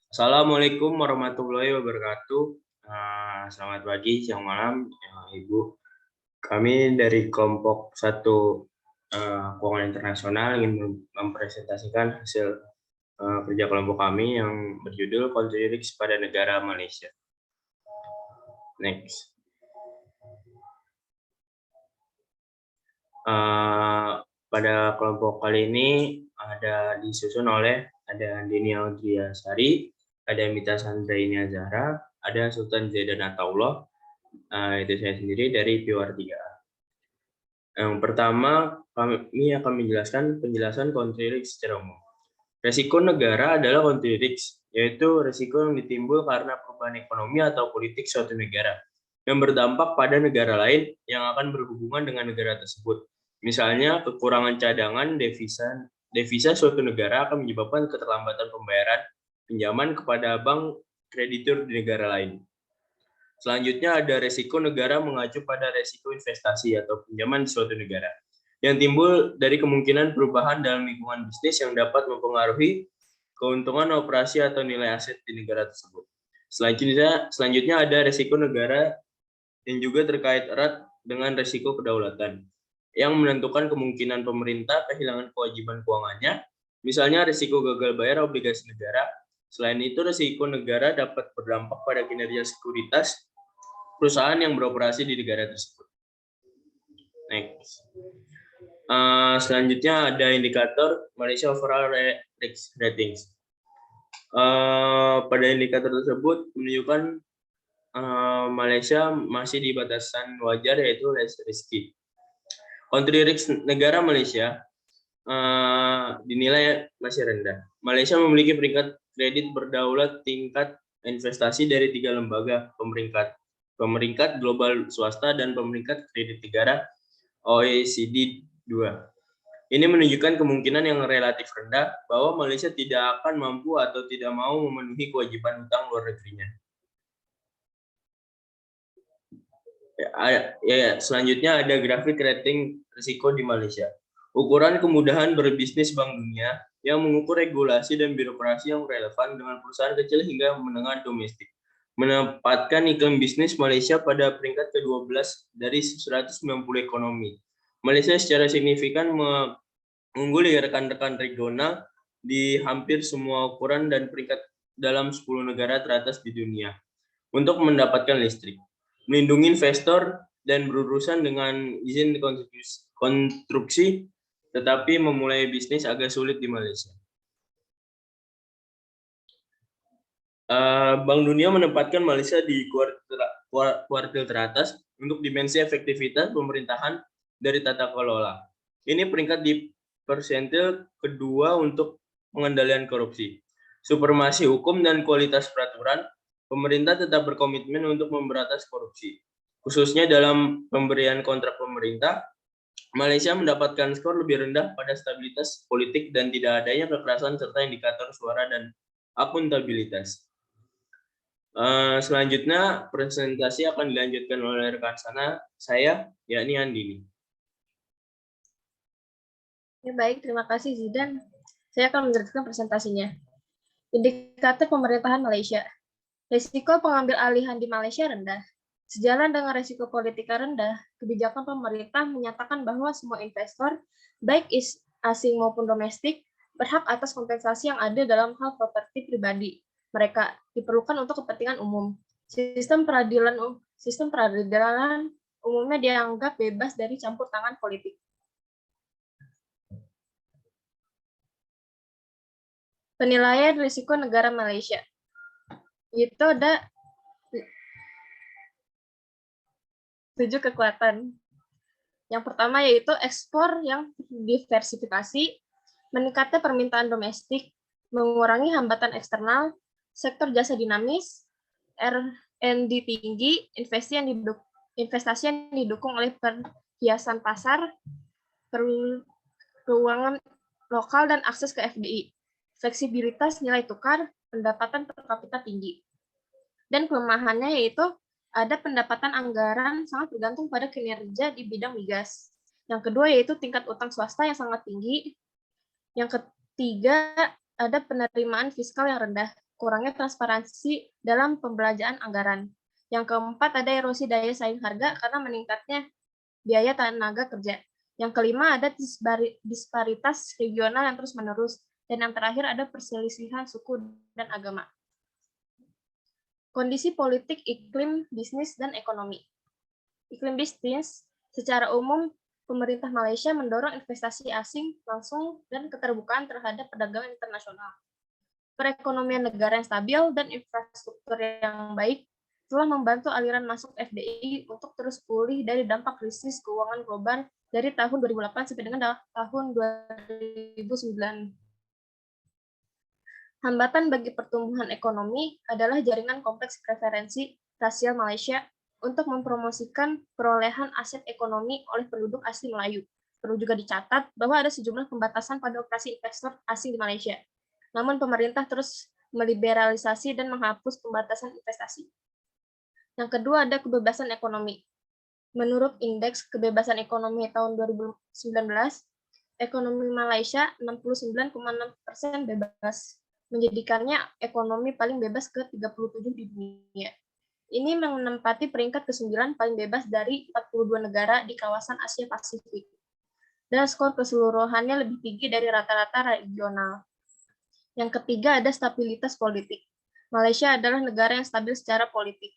Assalamualaikum warahmatullahi wabarakatuh. Selamat pagi, siang, malam, Ibu. Kami dari kelompok satu keuangan internasional ingin mempresentasikan hasil kerja kelompok kami yang berjudul Country Risk pada negara Malaysia. Next. Pada kelompok kali ini disusun oleh ada Dini Audriasari, ada Mita Sandraini Azhara, ada Sultan Zaidan Ataullah, itu saya sendiri dari Piwar 3. Yang pertama, kami akan menjelaskan penjelasan country risk secara umum. Resiko negara adalah country risk, yaitu resiko yang ditimbul karena perubahan ekonomi atau politik suatu negara yang berdampak pada negara lain yang akan berhubungan dengan negara tersebut. Misalnya, kekurangan cadangan devisa suatu negara akan menyebabkan keterlambatan pembayaran pinjaman kepada bank kreditur di negara lain. Selanjutnya ada resiko negara mengacu pada resiko investasi atau pinjaman di suatu negara yang timbul dari kemungkinan perubahan dalam lingkungan bisnis yang dapat mempengaruhi keuntungan operasi atau nilai aset di negara tersebut. Selanjutnya ada resiko negara yang juga terkait erat dengan resiko kedaulatan yang menentukan kemungkinan pemerintah kehilangan kewajiban keuangannya, misalnya resiko gagal bayar obligasi negara. Selain itu, resiko negara dapat berdampak pada kinerja sekuritas perusahaan yang beroperasi di negara tersebut. Next. Selanjutnya ada indikator Malaysia Overall Risk Ratings. Pada indikator tersebut menunjukkan Malaysia masih di batasan wajar, yaitu less risky. Country risk negara Malaysia dinilai masih rendah. Malaysia memiliki peringkat kredit berdaulat tingkat investasi dari 3 lembaga pemeringkat global swasta dan pemeringkat kredit negara OECD 2. Ini menunjukkan kemungkinan yang relatif rendah bahwa Malaysia tidak akan mampu atau tidak mau memenuhi kewajiban hutang luar negerinya. Selanjutnya ada grafik rating risiko di Malaysia. Ukuran kemudahan berbisnis Bank Dunia yang mengukur regulasi dan birokrasi yang relevan dengan perusahaan kecil hingga menengah domestik, menempatkan iklim bisnis Malaysia pada peringkat ke-12 dari 190 ekonomi. Malaysia secara signifikan mengungguli rekan-rekan regional di hampir semua ukuran dan peringkat dalam 10 negara teratas di dunia untuk mendapatkan listrik, melindungi investor, dan berurusan dengan izin konstruksi, tetapi memulai bisnis agak sulit di Malaysia. Bank Dunia menempatkan Malaysia di kuartil teratas untuk dimensi efektivitas pemerintahan dari tata kelola. Ini peringkat di persentil kedua untuk pengendalian korupsi, supremasi hukum dan kualitas peraturan. Pemerintah tetap berkomitmen untuk memberantas korupsi. Khususnya dalam pemberian kontrak pemerintah, Malaysia mendapatkan skor lebih rendah pada stabilitas politik dan tidak adanya kekerasan serta indikator suara dan akuntabilitas. Selanjutnya presentasi akan dilanjutkan oleh rekan saya, yakni Andini. Ya, baik, terima kasih Zidan. Saya akan menjelaskan presentasinya. Indikator pemerintahan Malaysia. Risiko pengambil alihan di Malaysia rendah. Sejalan dengan risiko politik rendah, kebijakan pemerintah menyatakan bahwa semua investor, baik asing maupun domestik, berhak atas kompensasi yang ada dalam hal properti pribadi mereka diperlukan untuk kepentingan umum. Sistem peradilan umumnya dianggap bebas dari campur tangan politik. Penilaian risiko negara Malaysia. Itu ada 7 kekuatan. Yang pertama yaitu ekspor yang diversifikasi, meningkatnya permintaan domestik, mengurangi hambatan eksternal, sektor jasa dinamis, R&D tinggi, investasi yang didukung oleh perhiasan pasar, keuangan lokal dan akses ke FDI, fleksibilitas nilai tukar, pendapatan per kapita tinggi. Dan kelemahannya yaitu ada pendapatan anggaran sangat bergantung pada kinerja di bidang migas. Yang kedua yaitu tingkat utang swasta yang sangat tinggi. Yang ketiga ada penerimaan fiskal yang rendah. kurangnya transparansi dalam pembelanjaan anggaran. Yang keempat, ada erosi daya saing harga karena meningkatnya biaya tenaga kerja. Yang kelima, ada disparitas regional yang terus-menerus. Dan yang terakhir, ada perselisihan suku dan agama. Kondisi politik, iklim, bisnis, dan ekonomi. Iklim bisnis, secara umum, pemerintah Malaysia mendorong investasi asing langsung dan keterbukaan terhadap perdagangan internasional. Perekonomian negara yang stabil dan infrastruktur yang baik telah membantu aliran masuk FDI untuk terus pulih dari dampak krisis keuangan global dari tahun 2008 sampai dengan tahun 2009. Hambatan bagi pertumbuhan ekonomi adalah jaringan kompleks preferensi rasial Malaysia untuk mempromosikan perolehan aset ekonomi oleh penduduk asli Melayu. Perlu juga dicatat bahwa ada sejumlah pembatasan pada operasi investor asing di Malaysia. Namun pemerintah terus meliberalisasi dan menghapus pembatasan investasi. Yang kedua, ada kebebasan ekonomi. Menurut Indeks Kebebasan Ekonomi tahun 2019, ekonomi Malaysia 69,6% bebas, menjadikannya ekonomi paling bebas ke-37 di dunia. Ini menempati peringkat ke-9 paling bebas dari 42 negara di kawasan Asia Pasifik. Dan skor keseluruhannya lebih tinggi dari rata-rata regional. Yang ketiga, ada stabilitas politik. Malaysia adalah negara yang stabil secara politik.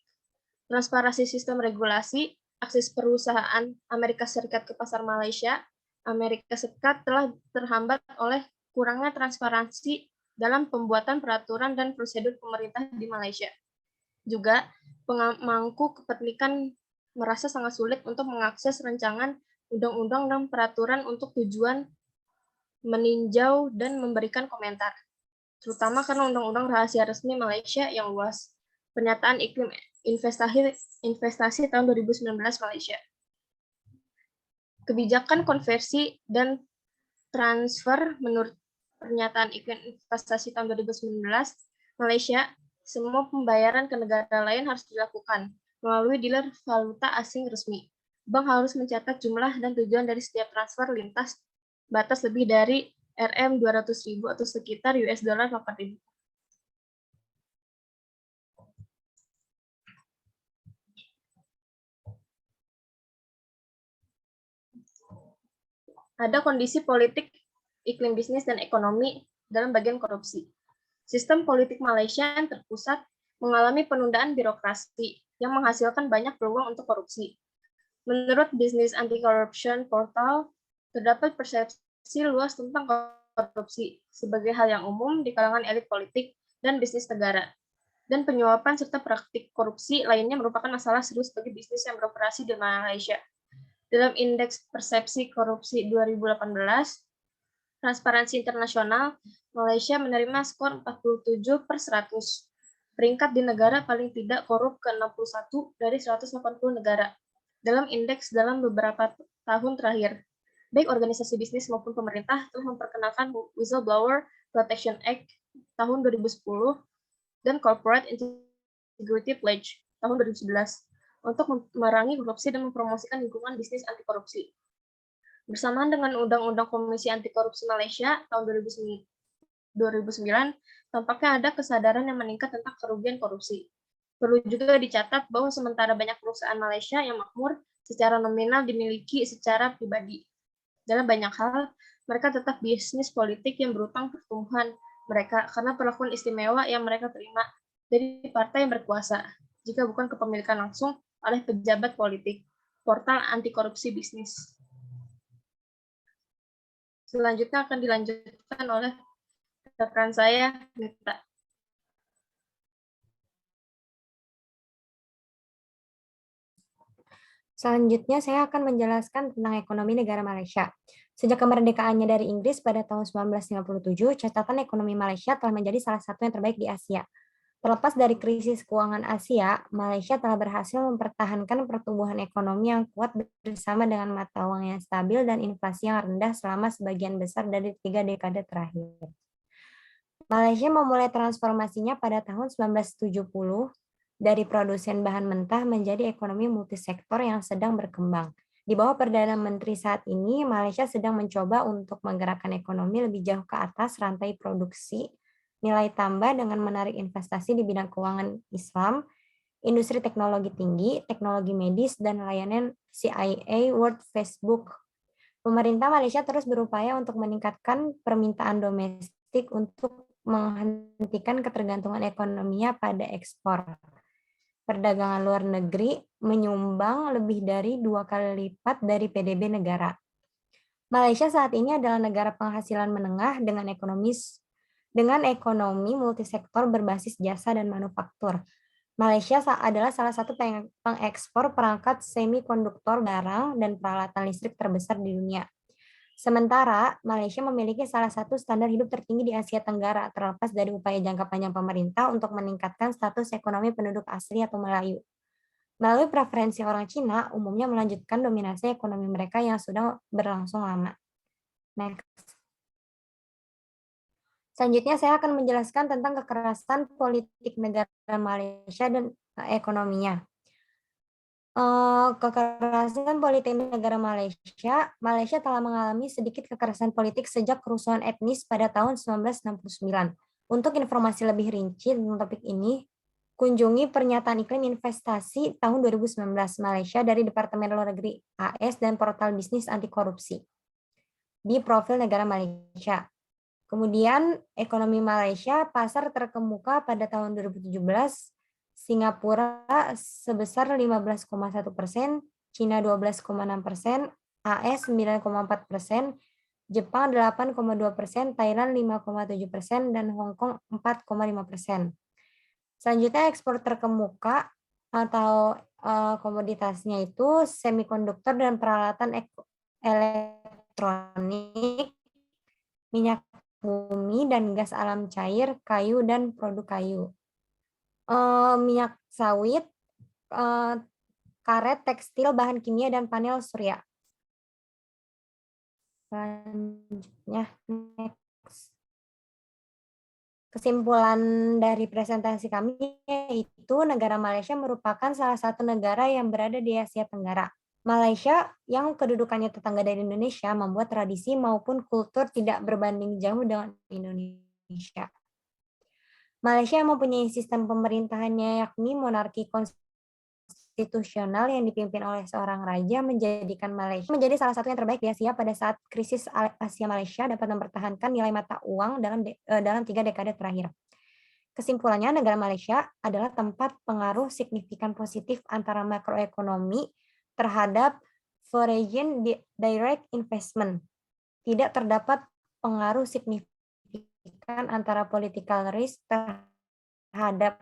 Transparansi sistem regulasi, akses perusahaan Amerika Serikat ke pasar Malaysia, Amerika Serikat telah terhambat oleh kurangnya transparansi dalam pembuatan peraturan dan prosedur pemerintah di Malaysia. Juga, pemangku kepentingan merasa sangat sulit untuk mengakses rancangan undang-undang dan peraturan untuk tujuan meninjau dan memberikan komentar, terutama karena undang-undang rahasia resmi Malaysia yang luas. Pernyataan iklim investasi tahun 2019 Malaysia. Kebijakan konversi dan transfer menurut pernyataan iklim investasi tahun 2019 Malaysia, semua pembayaran ke negara lain harus dilakukan melalui dealer valuta asing resmi. Bank harus mencatat jumlah dan tujuan dari setiap transfer lintas batas lebih dari RM200.000 atau sekitar $8.000. Ada kondisi politik, iklim bisnis, dan ekonomi dalam bagian korupsi. Sistem politik Malaysia yang terpusat mengalami penundaan birokrasi yang menghasilkan banyak peluang untuk korupsi. Menurut Business Anti-Corruption Portal, terdapat persepsi luas tentang korupsi sebagai hal yang umum di kalangan elit politik dan bisnis negara. Dan penyuapan serta praktik korupsi lainnya merupakan masalah serius bagi bisnis yang beroperasi di Malaysia. Dalam Indeks Persepsi Korupsi 2018, Transparansi Internasional, Malaysia menerima skor 47/100. Peringkat di negara paling tidak korup ke-61 dari 180 negara. Dalam indeks dalam beberapa tahun terakhir, baik organisasi bisnis maupun pemerintah telah memperkenalkan Whistleblower Protection Act tahun 2010 dan Corporate Integrity Pledge tahun 2011 untuk memerangi korupsi dan mempromosikan lingkungan bisnis anti korupsi. Bersamaan dengan Undang-Undang Komisi Anti Korupsi Malaysia tahun 2009, tampaknya ada kesadaran yang meningkat tentang kerugian korupsi. Perlu juga dicatat bahwa sementara banyak perusahaan Malaysia yang makmur secara nominal dimiliki secara pribadi. Dalam banyak hal, mereka tetap bisnis politik yang berutang pertumbuhan mereka karena perlakuan istimewa yang mereka terima dari partai yang berkuasa, jika bukan kepemilikan langsung oleh pejabat politik. Portal anti korupsi bisnis. Selanjutnya akan dilanjutkan oleh rekan saya, Nita. Selanjutnya, saya akan menjelaskan tentang ekonomi negara Malaysia. Sejak kemerdekaannya dari Inggris pada tahun 1957, catatan ekonomi Malaysia telah menjadi salah satu yang terbaik di Asia. Terlepas dari krisis keuangan Asia, Malaysia telah berhasil mempertahankan pertumbuhan ekonomi yang kuat bersama dengan mata uang yang stabil dan inflasi yang rendah selama sebagian besar dari 3 dekade terakhir. Malaysia memulai transformasinya pada tahun 1970 dari produsen bahan mentah menjadi ekonomi multisektor yang sedang berkembang. Di bawah Perdana Menteri saat ini, Malaysia sedang mencoba untuk menggerakkan ekonomi lebih jauh ke atas rantai produksi nilai tambah dengan menarik investasi di bidang keuangan Islam, industri teknologi tinggi, teknologi medis, dan layanan CIA World Facebook. Pemerintah Malaysia terus berupaya untuk meningkatkan permintaan domestik untuk menghentikan ketergantungan ekonominya pada ekspor. Perdagangan luar negeri menyumbang lebih dari 2 kali lipat dari PDB negara. Malaysia saat ini adalah negara penghasilan menengah dengan ekonomi multisektor berbasis jasa dan manufaktur. Malaysia adalah salah satu pengekspor perangkat semikonduktor barang dan peralatan listrik terbesar di dunia. Sementara, Malaysia memiliki salah satu standar hidup tertinggi di Asia Tenggara, terlepas dari upaya jangka panjang pemerintah untuk meningkatkan status ekonomi penduduk asli atau Melayu. Melalui preferensi orang Cina, umumnya melanjutkan dominasi ekonomi mereka yang sudah berlangsung lama. Next. Selanjutnya saya akan menjelaskan tentang kekerasan politik negara Malaysia dan ekonominya. Kekerasan politik negara Malaysia telah mengalami sedikit kekerasan politik sejak kerusuhan etnis pada tahun 1969. Untuk informasi lebih rinci tentang topik ini, kunjungi pernyataan iklim investasi tahun 2019 Malaysia dari Departemen Luar Negeri AS dan portal bisnis anti korupsi di profil negara Malaysia. Kemudian ekonomi Malaysia, pasar terkemuka pada tahun 2017, Singapura sebesar 15,1%, Cina 12,6%, AS 9,4%, Jepang 8,2%, Thailand 5,7%, dan Hong Kong 4,5%. Selanjutnya ekspor terkemuka atau komoditasnya itu semikonduktor dan peralatan elektronik, minyak bumi dan gas alam cair, kayu dan produk kayu. Minyak sawit, karet, tekstil, bahan kimia, dan panel surya. Selanjutnya, next. Kesimpulan dari presentasi kami yaitu negara Malaysia merupakan salah satu negara yang berada di Asia Tenggara. Malaysia yang kedudukannya tetangga dari Indonesia membuat tradisi maupun kultur tidak berbanding jauh dengan Indonesia. Malaysia mempunyai sistem pemerintahannya yakni monarki konstitusional yang dipimpin oleh seorang raja menjadikan Malaysia menjadi salah satu yang terbaik di Asia pada saat krisis Asia Malaysia dapat mempertahankan nilai mata uang dalam 3 dekade terakhir. Kesimpulannya, negara Malaysia adalah tempat pengaruh signifikan positif antara makroekonomi terhadap foreign direct investment. Tidak terdapat pengaruh signifikan antara political risk terhadap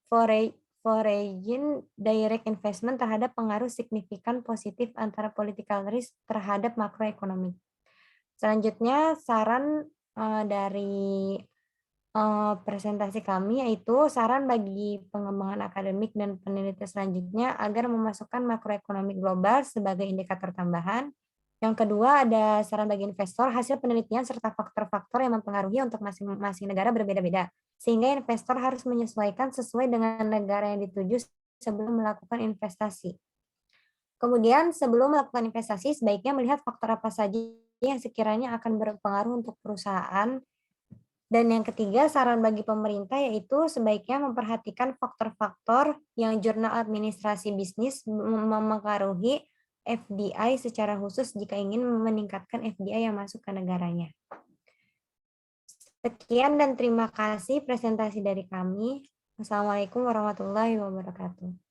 foreign direct investment terhadap pengaruh signifikan positif antara political risk terhadap makroekonomi. Selanjutnya, saran dari presentasi kami yaitu saran bagi pengembangan akademik dan penelitian selanjutnya agar memasukkan makroekonomi global sebagai indikator tambahan. Yang kedua, ada saran bagi investor, hasil penelitian serta faktor-faktor yang mempengaruhi untuk masing-masing negara berbeda-beda. Sehingga investor harus menyesuaikan sesuai dengan negara yang dituju sebelum melakukan investasi. Kemudian, sebelum melakukan investasi, sebaiknya melihat faktor apa saja yang sekiranya akan berpengaruh untuk perusahaan. Dan yang ketiga, saran bagi pemerintah yaitu sebaiknya memperhatikan faktor-faktor yang jurnal administrasi bisnis mempengaruhi FDI secara khusus jika ingin meningkatkan FDI yang masuk ke negaranya. Sekian dan terima kasih presentasi dari kami. Wassalamualaikum warahmatullahi wabarakatuh.